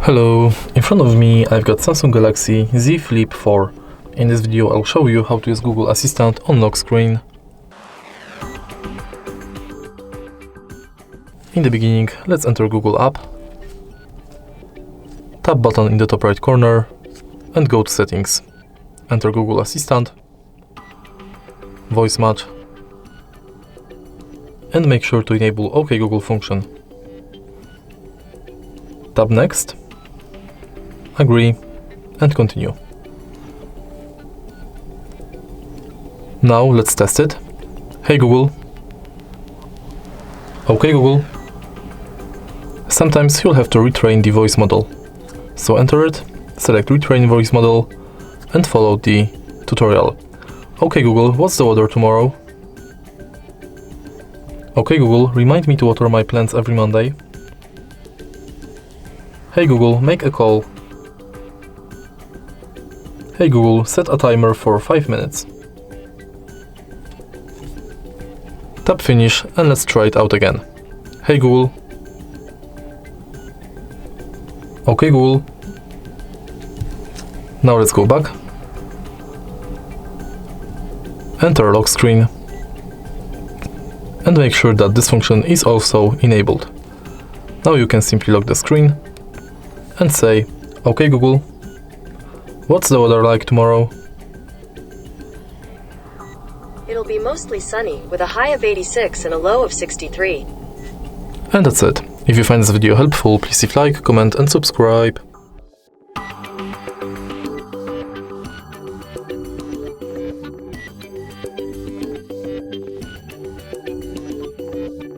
Hello, in front of me I've got Samsung Galaxy Z Flip4. In this video I'll show you how to use Google Assistant on lock screen. In the beginning, let's enter Google app, tap button in the top right corner and go to settings. Enter Google Assistant, voice match and make sure to enable OK Google function. Tap next, agree and continue. Now let's test it. Hey Google. OK Google. Sometimes you'll have to retrain the voice model. So enter it, select retrain voice model and follow the tutorial. OK Google, what's the weather tomorrow? OK Google, remind me to water my plants every Monday. Hey Google, make a call. Hey Google, set a timer for 5 minutes. Tap finish and let's try it out again. Hey Google. OK Google. Now let's go back. Enter lock screen. And make sure that this function is also enabled. Now you can simply lock the screen and say, OK Google, what's the weather like tomorrow? It'll be mostly sunny, with a high of 86 and a low of 63. And that's it. If you find this video helpful, please leave a like, comment and subscribe.